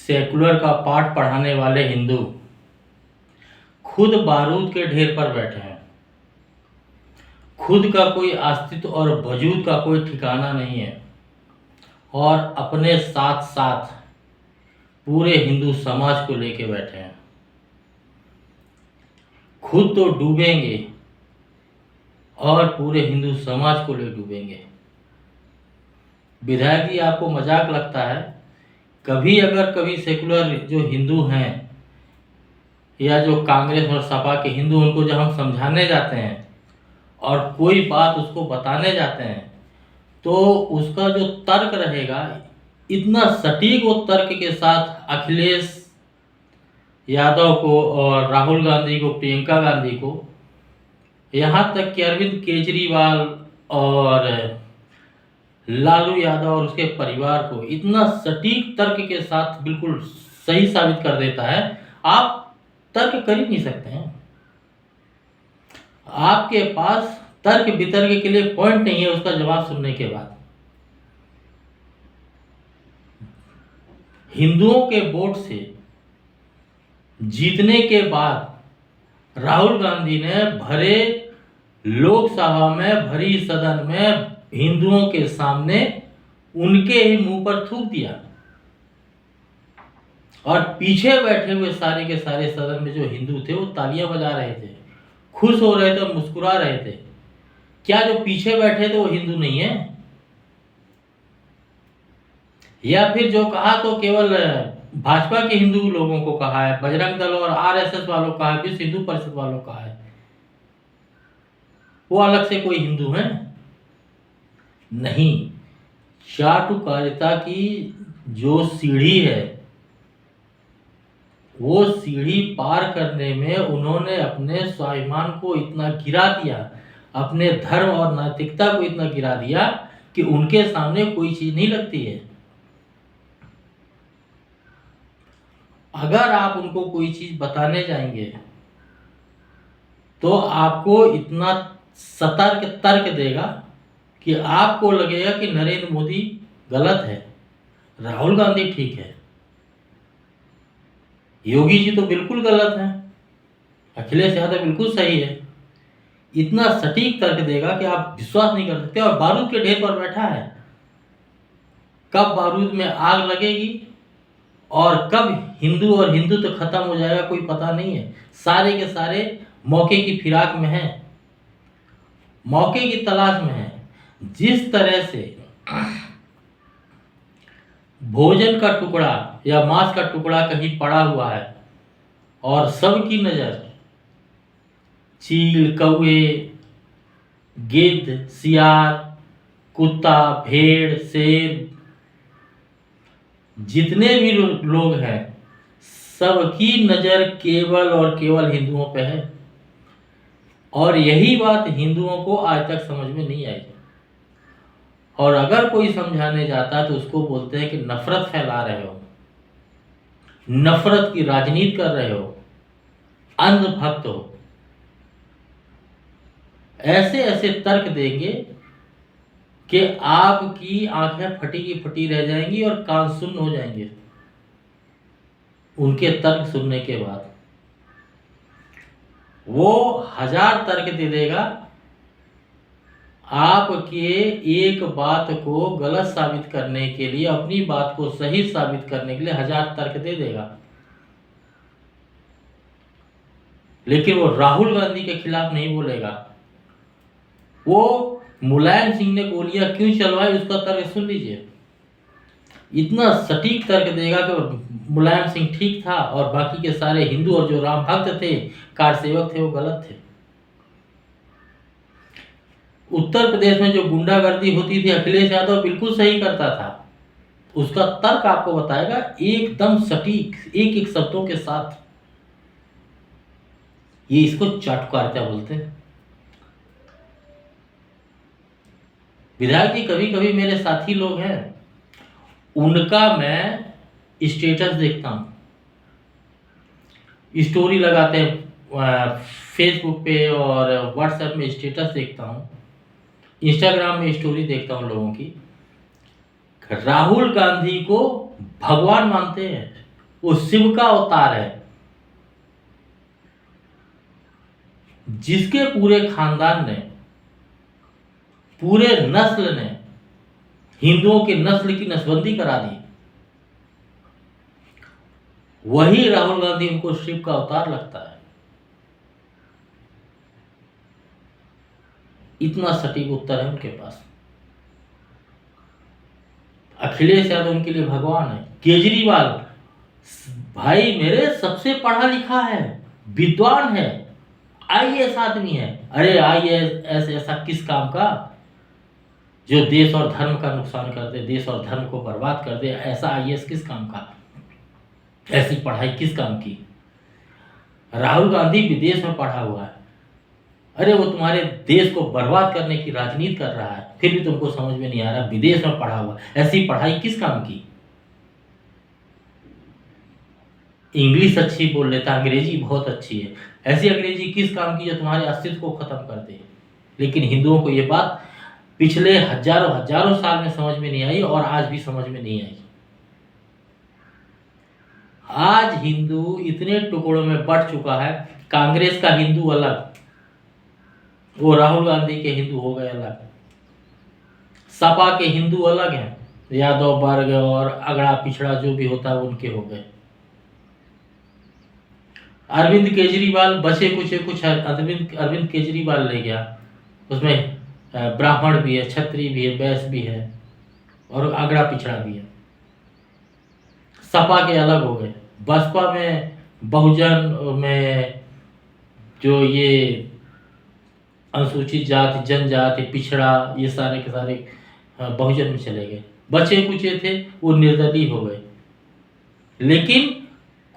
Secular का पाठ पढ़ाने वाले हिंदू खुद बारूद के ढेर पर बैठे हैं। खुद का कोई अस्तित्व और वजूद का कोई ठिकाना नहीं है और अपने साथ साथ पूरे हिंदू समाज को लेके बैठे हैं। खुद तो डूबेंगे और पूरे हिंदू समाज को ले डूबेंगे। विधायक जी, आपको मजाक लगता है? कभी अगर कभी सेकुलर जो हिंदू हैं या जो कांग्रेस और सपा के हिंदू, उनको जब हम समझाने जाते हैं और कोई बात उसको बताने जाते हैं तो उसका जो तर्क रहेगा, इतना सटीक वो तर्क के साथ अखिलेश यादव को और राहुल गांधी को, प्रियंका गांधी को, यहाँ तक कि अरविंद केजरीवाल और लालू यादव और उसके परिवार को इतना सटीक तर्क के साथ बिल्कुल सही साबित कर देता है। आप तर्क कर ही नहीं सकते हैं। आपके पास तर्क वितर्क के लिए पॉइंट नहीं है उसका जवाब सुनने के बाद। हिंदुओं के वोट से जीतने के बाद राहुल गांधी ने भरे लोकसभा में, भरी सदन में हिंदुओं के सामने उनके ही मुंह पर थूक दिया और पीछे बैठे हुए सारे के सारे सदन में जो हिंदू थे वो तालियां बजा रहे थे, खुश हो रहे थे, मुस्कुरा रहे थे। क्या जो पीछे बैठे थे वो हिंदू नहीं है? या फिर जो कहा तो केवल भाजपा के हिंदू लोगों को कहा है, बजरंग दल और आरएसएस वालों का है, विश्व हिंदू परिषद वालों का है, वो अलग से कोई हिंदू है? नहीं। चाटुकारिता की जो सीढ़ी है वो सीढ़ी पार करने में उन्होंने अपने स्वाभिमान को इतना गिरा दिया, अपने धर्म और नैतिकता को इतना गिरा दिया कि उनके सामने कोई चीज नहीं लगती है। अगर आप उनको कोई चीज बताने जाएंगे तो आपको इतना सतर्क तर्क देगा कि आपको लगेगा कि नरेंद्र मोदी गलत है, राहुल गांधी ठीक है, योगी जी तो बिल्कुल गलत है, अखिलेश यादव बिल्कुल सही है। इतना सटीक तर्क देगा कि आप विश्वास नहीं कर सकते। और बारूद के ढेर पर बैठा है। कब बारूद में आग लगेगी और कब हिंदू और हिंदू तो खत्म हो जाएगा कोई पता नहीं है। सारे के सारे मौके की फिराक में हैं, मौके की तलाश में हैं। जिस तरह से भोजन का टुकड़ा या मांस का टुकड़ा कहीं पड़ा हुआ है और सबकी नजर चील, कौवे, गिद्ध, सियार, कुत्ता, भेड़, शेर, जितने भी लोग हैं सबकी नजर केवल और केवल हिंदुओं पे है। और यही बात हिंदुओं को आज तक समझ में नहीं आई। और अगर कोई समझाने जाता है तो उसको बोलते हैं कि नफरत फैला रहे हो, नफरत की राजनीति कर रहे हो, अंधभक्त हो। ऐसे ऐसे तर्क देंगे कि आपकी आंखें फटी की फटी रह जाएंगी और कान सुन्न हो जाएंगे उनके तर्क सुनने के बाद। वो 1000 तर्क दे देगा, आपके एक बात को गलत साबित करने के लिए, अपनी बात को सही साबित करने के लिए 1000 तर्क दे देगा। लेकिन वो राहुल गांधी के खिलाफ नहीं बोलेगा। वो मुलायम सिंह ने गोलियां क्यों चलवाई उसका तर्क सुन लीजिए। इतना सटीक तर्क देगा कि मुलायम सिंह ठीक था और बाकी के सारे हिंदू और जो राम भक्त थे, कार सेवक थे, वो गलत थे। उत्तर प्रदेश में जो गुंडागर्दी होती थी, अखिलेश यादव बिल्कुल सही करता था। उसका तर्क आपको बताएगा एकदम सटीक, एक एक शब्दों के साथ। ये इसको चाटुकारिता बोलते हैं। विधायक जी, कभी कभी मेरे साथी लोग हैं, उनका मैं स्टेटस देखता हूँ, स्टोरी लगाते हैं फेसबुक पे और व्हाट्सएप में स्टेटस देखता हूँ, इंस्टाग्राम में स्टोरी देखता हूँ लोगों की। राहुल गांधी को भगवान मानते हैं वो शिव का अवतार है, जिसके पूरे खानदान ने, पूरे नस्ल ने हिंदुओं की नस्ल की नसबंदी करा दी, वही राहुल गांधी उनको शिव का अवतार लगता है। इतना सटीक उत्तर है उनके पास। अखिलेश यादव उनके लिए भगवान है। केजरीवाल भाई मेरे सबसे पढ़ा लिखा है, विद्वान है, आईएएस आदमी है। अरे आईएएस ऐसा किस काम का जो देश और धर्म का नुकसान कर दे, देश और धर्म को बर्बाद कर दे? ऐसा आईएएस किस काम का, ऐसी पढ़ाई किस काम की? राहुल गांधी विदेश में पढ़ा हुआ है। अरे वो तुम्हारे देश को बर्बाद करने की राजनीति कर रहा है, फिर भी तुमको समझ में नहीं आ रहा, विदेश में पढ़ा हुआ, ऐसी पढ़ाई किस काम की? इंग्लिश अच्छी बोल लेता, अंग्रेजी बहुत अच्छी है, ऐसी अंग्रेजी किस काम की जो तुम्हारे अस्तित्व को खत्म कर दे? लेकिन हिंदुओं को ये बात पिछले हजारों साल में समझ में नहीं आई और आज भी समझ में नहीं आई। आज हिंदू इतने टुकड़ों में बट चुका है। कांग्रेस का हिंदू अलग, वो राहुल गांधी के हिंदू हो गए अलग, सपा के हिंदू अलग हैं, यादव वर्ग और अगड़ा पिछड़ा जो भी होता है उनके हो गए। अरविंद केजरीवाल बचे कुछ अरविंद केजरीवाल ले गया, उसमें ब्राह्मण भी है, क्षत्रिय भी है, वैश्य भी है और अगड़ा पिछड़ा भी है। सपा के अलग हो गए। बसपा में बहुजन में जो ये अनुसूचित जाति, जनजाति, पिछड़ा, ये सारे के सारे बहुजन में चले गए। बचे कुचे थे वो निर्दलीय हो गए। लेकिन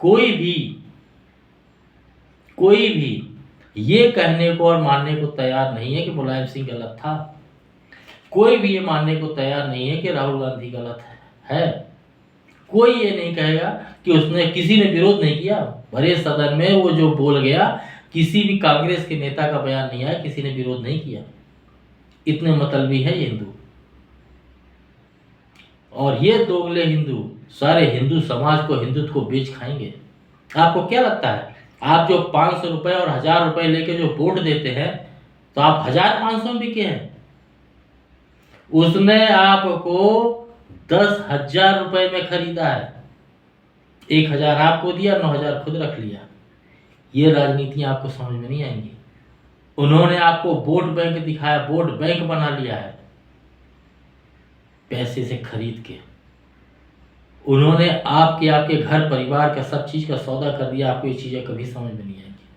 कोई भी ये कहने को और मानने को तैयार नहीं है कि मुलायम सिंह गलत था। कोई भी ये मानने को तैयार नहीं है कि राहुल गांधी गलत है। कोई ये नहीं कहेगा कि उसने, किसी ने विरोध नहीं किया भरे सदन में, वो जो बोल गया, किसी भी कांग्रेस के नेता का बयान नहीं आया, किसी ने विरोध नहीं किया। इतने मतलबी है ये हिंदू। और ये दोगले हिंदू सारे हिंदू समाज को, हिंदुत्व को बेच खाएंगे। आपको क्या लगता है, आप जो 500 रुपए और 1000 रुपए लेके जो वोट देते हैं, तो आप 1500 में बिके हैं। उसने आपको 10,000 रुपए में खरीदा है, 1000 आपको दिया, 9000 खुद रख लिया। ये राजनीतियां आपको समझ में नहीं आएंगी। उन्होंने आपको वोट बैंक दिखाया, वोट बैंक बना लिया है पैसे से खरीद के। उन्होंने आपके घर परिवार का सब चीज का सौदा कर दिया। आपको ये चीजें कभी समझ में नहीं आएंगी।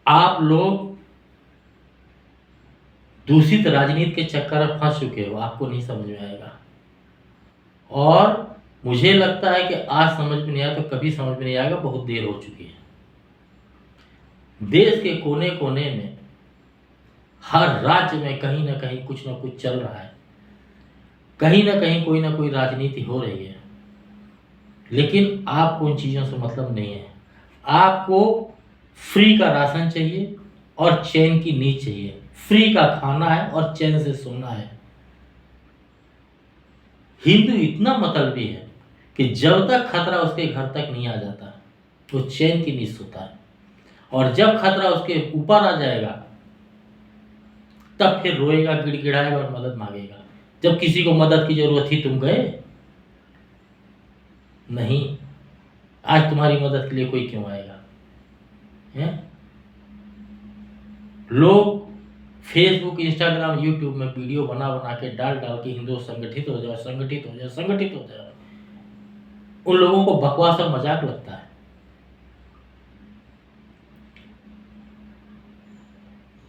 आप लोग दूषित राजनीति के चक्कर में फंस चुके हो, आपको नहीं समझ में आएगा। और मुझे लगता है कि आज समझ में नहीं आया तो कभी समझ में नहीं आएगा, बहुत देर हो चुकी है। देश के कोने कोने में, हर राज्य में कहीं ना कहीं कुछ ना कुछ चल रहा है, कहीं ना कहीं कोई ना कोई राजनीति हो रही है। लेकिन आपको उन चीज़ों से मतलब नहीं है। आपको फ्री का राशन चाहिए और चैन की नींद चाहिए। फ्री का खाना है और चैन से सोना है। हिंदू इतना मतलबी है कि जब तक खतरा उसके घर तक नहीं आ जाता वो चैन की नींद सोता है, और जब खतरा उसके ऊपर आ जाएगा तब फिर रोएगा, गिड़गिड़ाएगा और मदद मांगेगा। जब किसी को मदद की जरूरत थी तुम गए नहीं, आज तुम्हारी मदद के लिए कोई क्यों आएगा? हैं? लोग फेसबुक, इंस्टाग्राम, यूट्यूब में वीडियो बना बना के डाल के हिंदू संगठित हो जाओ, संगठित हो जाओ, संगठित हो जाओ। उन लोगों को बकवास और मजाक लगता है।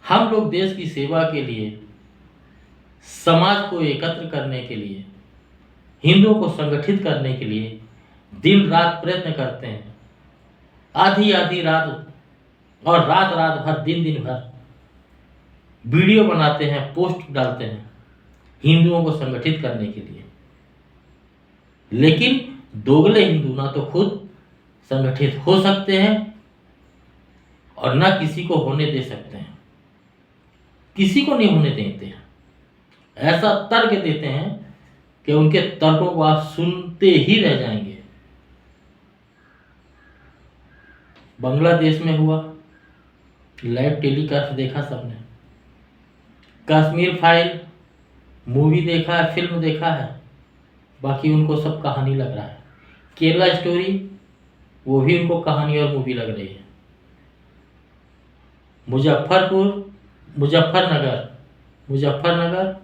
हम लोग देश की सेवा के लिए, समाज को एकत्र करने के लिए, हिंदुओं को संगठित करने के लिए दिन रात प्रयत्न करते हैं। आधी आधी रात और रात रात भर, दिन दिन भर वीडियो बनाते हैं, पोस्ट डालते हैं हिंदुओं को संगठित करने के लिए। लेकिन दोगले हिंदू ना तो खुद संगठित हो सकते हैं और ना किसी को होने दे सकते हैं। किसी को नहीं होने देते हैं। ऐसा तर्क देते हैं कि उनके तर्कों को आप सुनते ही रह जाएंगे। बांग्लादेश में हुआ, लाइव टेलीकास्ट देखा सबने। कश्मीर फाइल मूवी देखा है, फिल्म देखा है, बाकी उनको सब कहानी लग रहा है। केरला स्टोरी वो भी उनको कहानी और मूवी लग रही है। मुजफ्फरनगर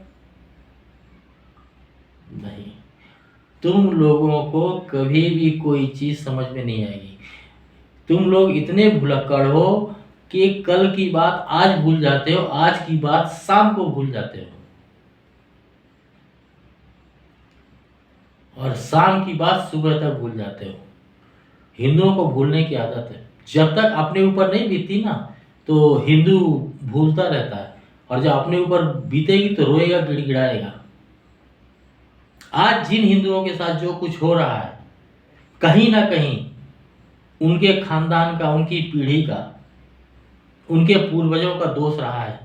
नहीं। तुम लोगों को कभी भी कोई चीज समझ में नहीं आएगी। तुम लोग इतने भुलक्कड़ हो कि कल की बात आज भूल जाते हो, आज की बात शाम को भूल जाते हो, और शाम की बात सुबह तक भूल जाते हो। हिंदुओं को भूलने की आदत है। जब तक अपने ऊपर नहीं बीतती ना तो हिंदू भूलता रहता है, और जब अपने ऊपर बीतेगी तो रोएगा, गिड़गिड़ाएगा। आज जिन हिंदुओं के साथ जो कुछ हो रहा है, कहीं ना कहीं उनके खानदान का, उनकी पीढ़ी का, उनके पूर्वजों का दोष रहा है।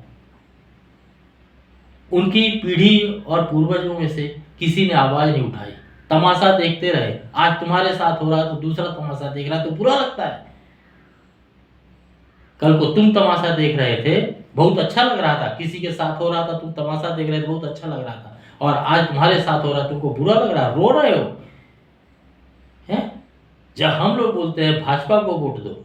उनकी पीढ़ी और पूर्वजों में से किसी ने आवाज नहीं उठाई, तमाशा देखते रहे। आज तुम्हारे साथ हो रहा है तो दूसरा तमाशा देख रहा है तो बुरा लगता है। कल को तुम तमाशा देख रहे थे, बहुत अच्छा लग रहा था, किसी के साथ हो रहा था, तुम तमाशा देख रहे थे, बहुत अच्छा लग रहा था, और आज तुम्हारे साथ हो रहा है, तुमको बुरा लग रहा है, रो रहे हो हैं? जब हम लोग बोलते हैं भाजपा को वोट दो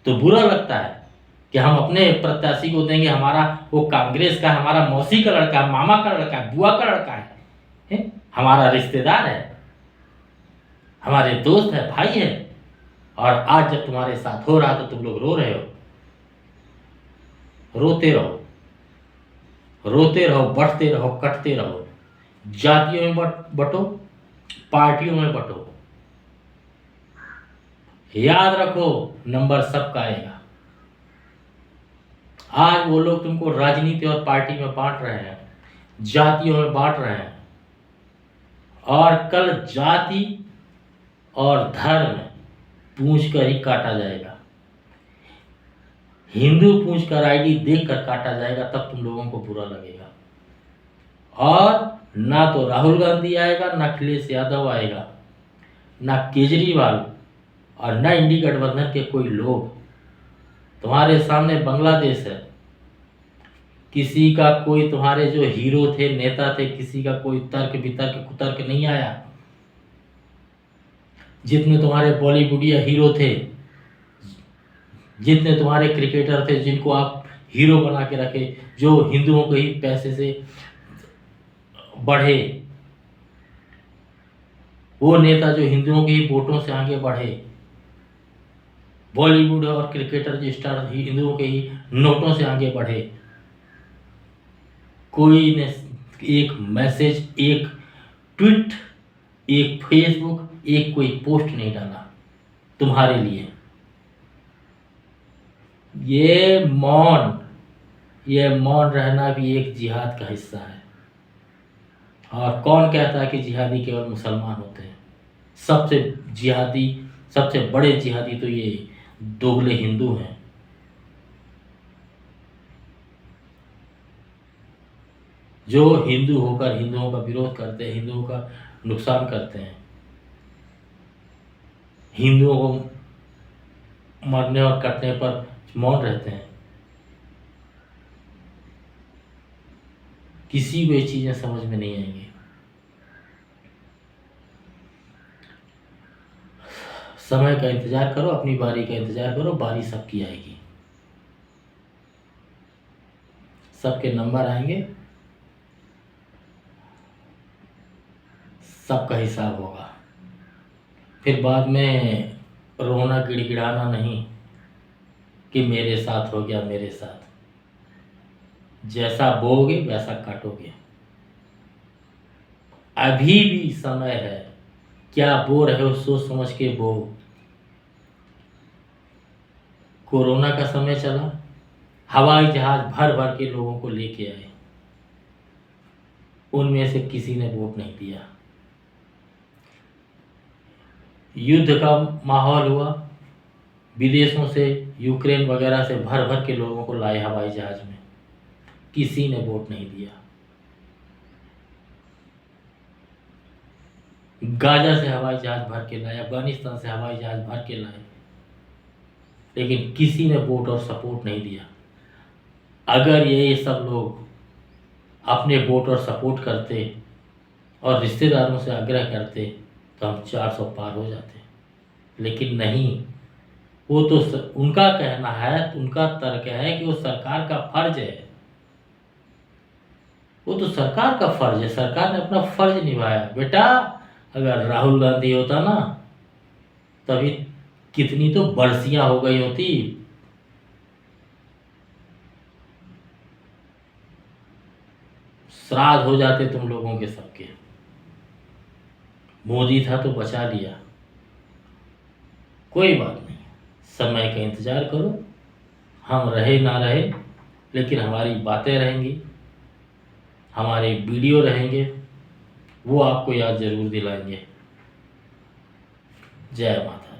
तो बुरा लगता है कि हम अपने प्रत्याशी को देंगे, हमारा वो कांग्रेस का, हमारा मौसी का लड़का है, मामा का लड़का है, बुआ का लड़का है, हमारा रिश्तेदार है, हमारे दोस्त है, भाई है, और आज जब तुम्हारे साथ हो रहा तो तुम लोग रो रहे हो। रोते रहो, रोते रहो, बढ़ते रहो, कटते रहो, जातियों में बटो, पार्टियों में बटो। याद रखो, नंबर सबका आएगा। आज वो लोग तुमको राजनीति और पार्टी में बांट रहे हैं, जातियों में बांट रहे हैं, और कल जाति और धर्म पूछ कर ही काटा जाएगा। हिंदू पूछ कर आईडी देख कर काटा जाएगा, तब तुम लोगों को बुरा लगेगा। और ना तो राहुल गांधी आएगा, ना अखिलेश यादव आएगा, ना केजरीवाल, और ना इंडी गठबंधन के कोई लोग। तुम्हारे सामने बांग्लादेश है, किसी का कोई, तुम्हारे जो हीरो थे, नेता थे, किसी का कोई तर्क वितर्क कुतर्क नहीं आया। जितने तुम्हारे बॉलीवुडिया हीरो थे, जितने तुम्हारे क्रिकेटर थे, जिनको आप हीरो बना के रखे, जो हिंदुओं को ही पैसे से बढ़े, वो नेता जो हिंदुओं के ही वोटों से आगे बढ़े, बॉलीवुड और क्रिकेटर जो स्टार हिंदुओं के ही नोटों से आगे बढ़े, कोई ने एक मैसेज, एक ट्वीट, एक फेसबुक, एक कोई पोस्ट नहीं डाला तुम्हारे लिए। ये मौन रहना भी एक जिहाद का हिस्सा है। और कौन कहता है कि जिहादी केवल मुसलमान होते हैं? सबसे बड़े जिहादी तो ये दोगले हिंदू हैं। जो हिंदू होकर हिंदुओं का विरोध करते हैं, हिंदुओं का नुकसान करते हैं, हिंदुओं को मरने और कटने पर मौन रहते हैं। किसी को ये चीजें समझ में नहीं आएंगी। समय का इंतजार करो, अपनी बारी का इंतजार करो, बारी सबकी आएगी, सबके नंबर आएंगे, सबका हिसाब होगा। फिर बाद में रोना गिड़गिड़ाना नहीं कि मेरे साथ हो गया, मेरे साथ। जैसा बोओगे वैसा काटोगे। अभी भी समय है, क्या बो रहे हो सोच समझ के बो। कोरोना का समय चला, हवाई जहाज भर भर के लोगों को लेके आए, उनमें से किसी ने वोट नहीं दिया। युद्ध का माहौल हुआ, विदेशों से, यूक्रेन वगैरह से भर भर के लोगों को लाए हवाई जहाज में, किसी ने वोट नहीं दिया। गाजा से हवाई जहाज भर के लाए, अफगानिस्तान से हवाई जहाज भर के लाए, लेकिन किसी ने वोट और सपोर्ट नहीं दिया। अगर ये सब लोग अपने वोट और सपोर्ट करते और रिश्तेदारों से आग्रह करते तो हम 400 पार हो जाते, लेकिन नहीं। वो तो उनका कहना है, उनका तर्क है कि वो सरकार का फर्ज है। वो तो सरकार का फर्ज है, सरकार ने अपना फर्ज निभाया। बेटा, अगर राहुल गांधी होता ना, तभी कितनी तो बरसियां हो गई होती, श्राद्ध हो जाते तुम लोगों के सबके। मोदी था तो बचा लिया, कोई बात नहीं, समय का इंतजार करो। हम रहे ना रहे, लेकिन हमारी बातें रहेंगी, हमारे वीडियो रहेंगे, वो आपको याद जरूर दिलाएंगे। जय माता।